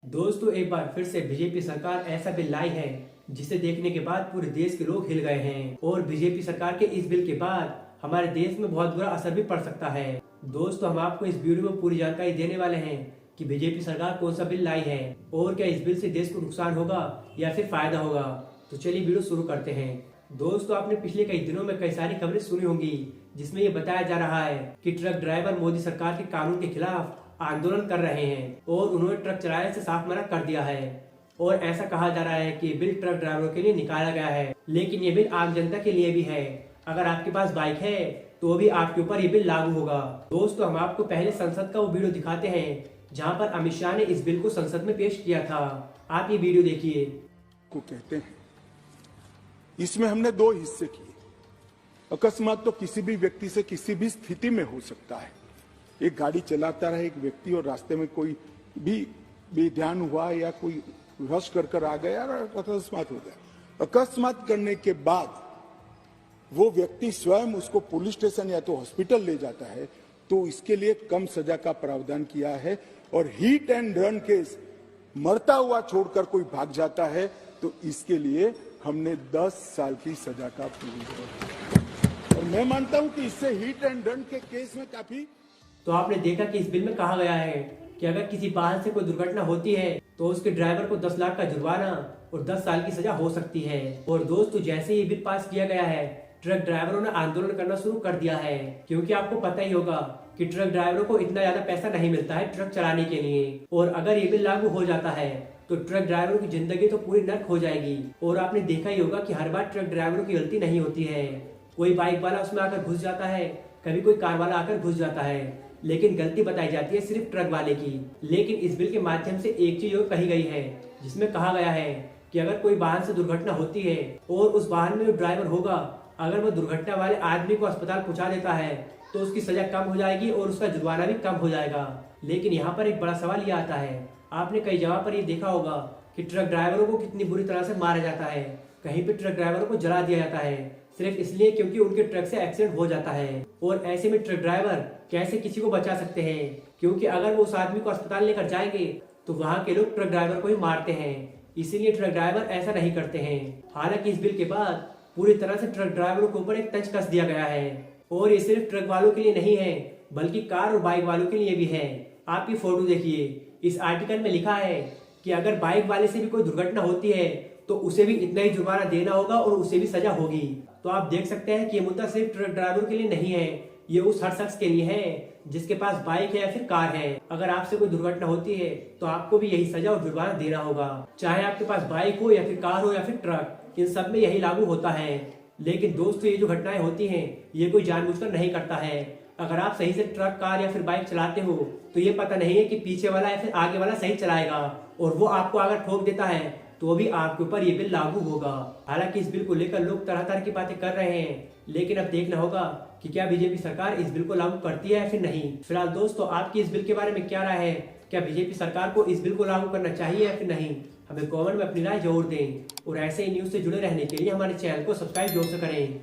दोस्तों एक बार फिर से बीजेपी सरकार ऐसा बिल लाई है जिसे देखने के बाद पूरे देश के लोग हिल गए हैं और बीजेपी सरकार के इस बिल के बाद हमारे देश में बहुत बुरा असर भी पड़ सकता है। दोस्तों हम आपको इस वीडियो में पूरी जानकारी देने वाले हैं कि बीजेपी सरकार कौन सा बिल लाई है और क्या इस बिल से देश को नुकसान होगा या फिर फायदा होगा। तो चलिए वीडियो शुरू करते हैं। दोस्तों आपने पिछले कई दिनों में कई सारी खबरें सुनी होंगी जिसमें ये बताया जा रहा है कि ट्रक ड्राइवर मोदी सरकार के कानून के खिलाफ आंदोलन कर रहे हैं और उन्होंने ट्रक चलाने से साफ मना कर दिया है और ऐसा कहा जा रहा है कि बिल ट्रक ड्राइवरों के लिए निकाला गया है, लेकिन ये बिल आम जनता के लिए भी है। अगर आपके पास बाइक है तो भी आपके ऊपर ये बिल लागू होगा। दोस्तों हम आपको पहले संसद का वो वीडियो दिखाते हैं जहां पर अमित शाह ने इस बिल को संसद में पेश किया था। आप ये वीडियो देखिए। को कहते हैं इसमें हमने दो हिस्से किए। अकस्मात तो किसी भी व्यक्ति से किसी भी स्थिति में हो सकता है। एक गाड़ी चलाता रहे एक व्यक्ति और रास्ते में कोई भी बेध्यान हुआ या कोई रश कर आ गया और अकस्मात हो गया। अकस्मात करने के बाद वो व्यक्ति स्वयं उसको पुलिस स्टेशन या तो हॉस्पिटल ले जाता है तो इसके लिए कम सजा का प्रावधान किया है। और हिट एंड रन केस मरता हुआ छोड़कर कोई भाग जाता है तो इसके लिए हमने 10 साल की सजा का प्रावधान। और मैं मानता हूं कि इससे हिट एंड रन के केस में काफी। तो आपने देखा कि इस बिल में कहा गया है कि अगर किसी वाहन से कोई दुर्घटना होती है तो उसके ड्राइवर को 10 लाख का जुर्माना और 10 साल की सजा हो सकती है। और दोस्तों जैसे ही बिल पास किया गया है ट्रक ड्राइवरों ने आंदोलन करना शुरू कर दिया है, क्योंकि आपको पता ही होगा कि ट्रक ड्राइवरों को इतना ज्यादा पैसा नहीं मिलता है ट्रक चलाने के लिए। और अगर ये बिल लागू हो जाता है तो ट्रक ड्राइवरों की जिंदगी तो पूरी नर्क हो जाएगी। और आपने देखा ही होगा कि हर बार ट्रक ड्राइवरों की गलती नहीं होती है, कोई बाइक वाला उसमें आकर घुस जाता है, कभी कोई कार वाला आकर घुस जाता है, लेकिन गलती बताई जाती है सिर्फ ट्रक वाले की। लेकिन इस बिल के माध्यम से एक चीज और कही गई है जिसमें कहा गया है कि अगर कोई वाहन से दुर्घटना होती है और उस वाहन में जो ड्राइवर होगा अगर वो दुर्घटना वाले आदमी को अस्पताल पहुंचा देता है तो उसकी सजा कम हो जाएगी और उसका जुर्माना भी कम हो जाएगा। लेकिन यहाँ पर एक बड़ा सवाल ये आता है, आपने कई जगह पर ये देखा होगा कि ट्रक ड्राइवरों को कितनी बुरी तरह से मारा जाता है। कहीं पे ट्रक ड्राइवरों को जला दिया जाता है सिर्फ इसलिए क्योंकि उनके ट्रक से एक्सीडेंट हो जाता है। और ऐसे में ट्रक ड्राइवर कैसे किसी को बचा सकते हैं, क्योंकि अगर वो उस आदमी को अस्पताल लेकर जाएंगे तो वहाँ के लोग ट्रक ड्राइवर को ही मारते हैं। इसीलिए ट्रक ड्राइवर ऐसा नहीं करते हैं। हालांकि इस बिल के बाद पूरी तरह से ट्रक ड्राइवरों के ऊपर एक तंज कस दिया गया है। और ये सिर्फ ट्रक वालों के लिए नहीं है बल्कि कार और बाइक वालों के लिए भी है। आप ये फोटो देखिए। इस आर्टिकल में लिखा है कि अगर बाइक वाले से भी कोई दुर्घटना होती है तो उसे भी इतना ही जुर्माना देना होगा और उसे भी सजा होगी। तो आप देख सकते हैं कि ये मुद्दा सिर्फ ट्रक ड्राइवरों के लिए नहीं है, ये उस हर शख्स के लिए है जिसके पास बाइक है या फिर कार है। अगर आपसे कोई दुर्घटना होती है तो आपको भी यही सजा और जुर्माना देना होगा, चाहे आपके पास बाइक हो या फिर कार हो या फिर ट्रक, इन सब में यही लागू होता है। लेकिन दोस्तों ये जो घटनाएं होती हैं ये कोई जानबूझकर नहीं करता है। अगर आप सही से ट्रक कार या फिर बाइक चलाते हो तो ये पता नहीं है कि पीछे वाला या फिर आगे वाला सही चलाएगा और वो आपको अगर ठोक देता है तो भी आपके ऊपर ये बिल लागू होगा। हालांकि इस बिल को लेकर लोग तरह तरह की बातें कर रहे हैं, लेकिन अब देखना होगा कि क्या बीजेपी सरकार इस बिल को लागू करती है या फिर नहीं। फिलहाल दोस्तों आपकी इस बिल के बारे में क्या राय है, क्या बीजेपी सरकार को इस बिल को लागू करना चाहिए या फिर नहीं, हमें कमेंट में अपनी राय जरूर दें। और ऐसे ही न्यूज से जुड़े रहने के लिए हमारे चैनल को सब्सक्राइब जरूर से करें।